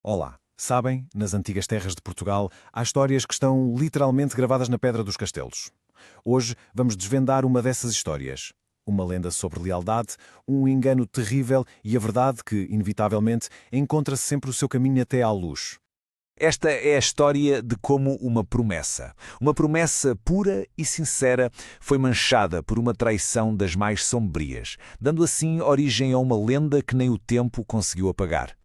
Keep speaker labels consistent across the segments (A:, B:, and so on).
A: Olá, sabem, nas antigas terras de Portugal há histórias que estão literalmente gravadas na pedra dos castelos. Hoje vamos desvendar uma dessas histórias. Uma lenda sobre lealdade, um engano terrível e a verdade que, inevitavelmente, encontra sempre o seu caminho até à luz.
B: Esta é a história de como uma promessa pura e sincera, foi manchada por uma traição das mais sombrias, dando assim origem a uma lenda que nem o tempo conseguiu apagar.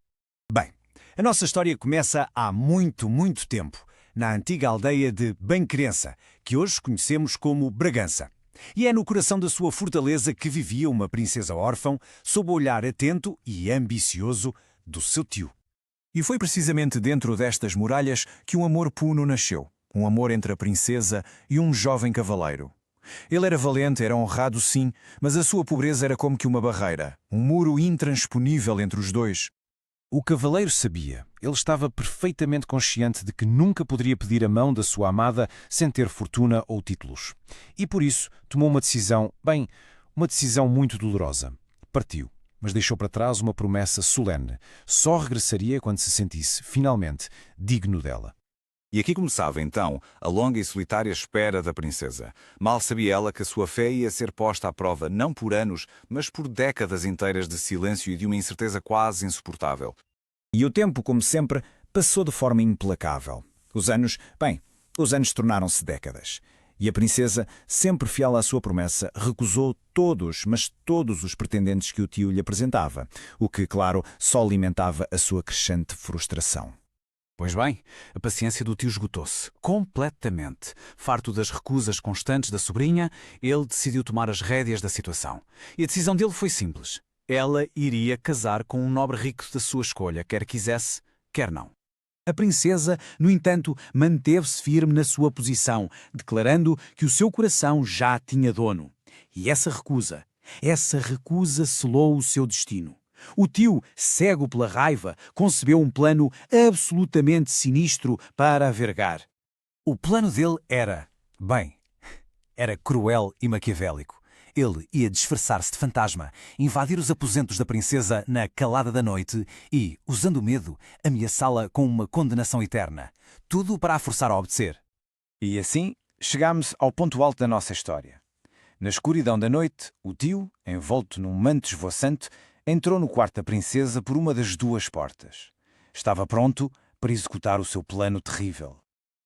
C: Bem, a nossa história começa há muito, muito tempo, na antiga aldeia de Benquerença, que hoje conhecemos como Bragança. E é no coração da sua fortaleza que vivia uma princesa órfã, sob o olhar atento e ambicioso do seu tio.
D: E foi precisamente dentro destas muralhas que um amor puno nasceu. Um amor entre a princesa e um jovem cavaleiro. Ele era valente, era honrado sim, mas a sua pobreza era como que uma barreira, um muro intransponível entre os dois.
A: O cavaleiro sabia, ele estava perfeitamente consciente de que nunca poderia pedir a mão da sua amada sem ter fortuna ou títulos. E por isso tomou uma decisão, uma decisão muito dolorosa. Partiu, mas deixou para trás uma promessa solene. Só regressaria quando se sentisse, finalmente, digno dela.
E: E aqui começava, então, a longa e solitária espera da princesa. Mal sabia ela que a sua fé ia ser posta à prova não por anos, mas por décadas inteiras de silêncio e de uma incerteza quase insuportável.
C: E o tempo, como sempre, passou de forma implacável. Os anos tornaram-se décadas. E a princesa, sempre fiel à sua promessa, recusou todos, mas todos os pretendentes que o tio lhe apresentava, o que, claro, só alimentava a sua crescente frustração.
F: Pois bem, a paciência do tio esgotou-se, completamente. Farto das recusas constantes da sobrinha, ele decidiu tomar as rédeas da situação. E a decisão dele foi simples. Ela iria casar com um nobre rico da sua escolha, quer quisesse, quer não.
C: A princesa, no entanto, manteve-se firme na sua posição, declarando que o seu coração já tinha dono. E essa recusa selou o seu destino. O tio, cego pela raiva, concebeu um plano absolutamente sinistro para a vergar. O plano dele era cruel e maquiavélico. Ele ia disfarçar-se de fantasma, invadir os aposentos da princesa na calada da noite e, usando o medo, ameaçá-la com uma condenação eterna. Tudo para a forçar a obedecer. E assim, chegámos ao ponto alto da nossa história. Na escuridão da noite, o tio, envolto num manto esvoaçante, entrou no quarto da princesa por uma das duas portas. Estava pronto para executar o seu plano terrível.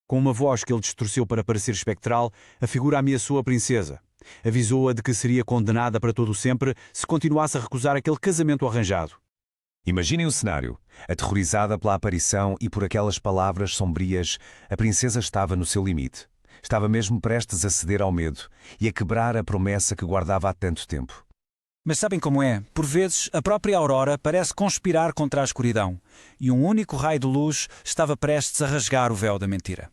G: Com uma voz que ele distorceu para parecer espectral, a figura ameaçou a princesa. Avisou-a de que seria condenada para todo o sempre se continuasse a recusar aquele casamento arranjado.
B: Imaginem o cenário. Aterrorizada pela aparição e por aquelas palavras sombrias, a princesa estava no seu limite. Estava mesmo prestes a ceder ao medo e a quebrar a promessa que guardava há tanto tempo.
C: Mas sabem como é? Por vezes, a própria aurora parece conspirar contra a escuridão, e um único raio de luz estava prestes a rasgar o véu da mentira.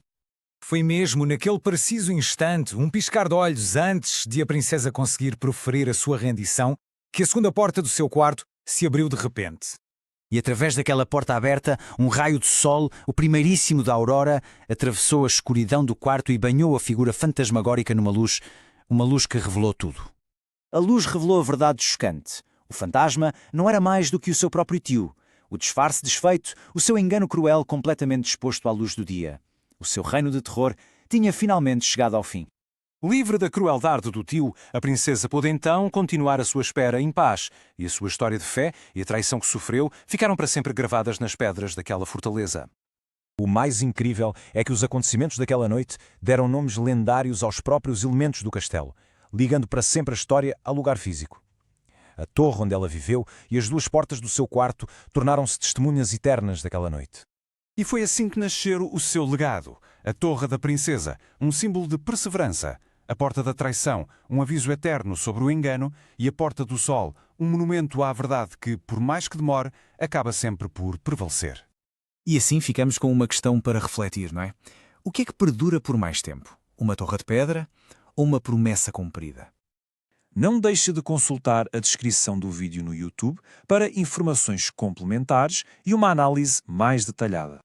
H: Foi mesmo naquele preciso instante, um piscar de olhos antes de a princesa conseguir proferir a sua rendição, que a segunda porta do seu quarto se abriu de repente.
C: E através daquela porta aberta, um raio de sol, o primeiríssimo da aurora, atravessou a escuridão do quarto e banhou a figura fantasmagórica numa luz, uma luz que revelou tudo. A luz revelou a verdade chocante. O fantasma não era mais do que o seu próprio tio. O disfarce desfeito, o seu engano cruel completamente exposto à luz do dia. O seu reino de terror tinha finalmente chegado ao fim.
A: Livre da crueldade do tio, a princesa pôde então continuar a sua espera em paz, e a sua história de fé e a traição que sofreu ficaram para sempre gravadas nas pedras daquela fortaleza. O mais incrível é que os acontecimentos daquela noite deram nomes lendários aos próprios elementos do castelo, ligando para sempre a história ao lugar físico. A torre onde ela viveu e as duas portas do seu quarto tornaram-se testemunhas eternas daquela noite. E foi assim que nasceu o seu legado, a Torre da Princesa, um símbolo de perseverança, a Porta da Traição, um aviso eterno sobre o engano, e a Porta do Sol, um monumento à verdade que, por mais que demore, acaba sempre por prevalecer.
C: E assim ficamos com uma questão para refletir, não é? O que é que perdura por mais tempo? Uma torre de pedra ou uma promessa cumprida?
D: Não deixe de consultar a descrição do vídeo no YouTube para informações complementares e uma análise mais detalhada.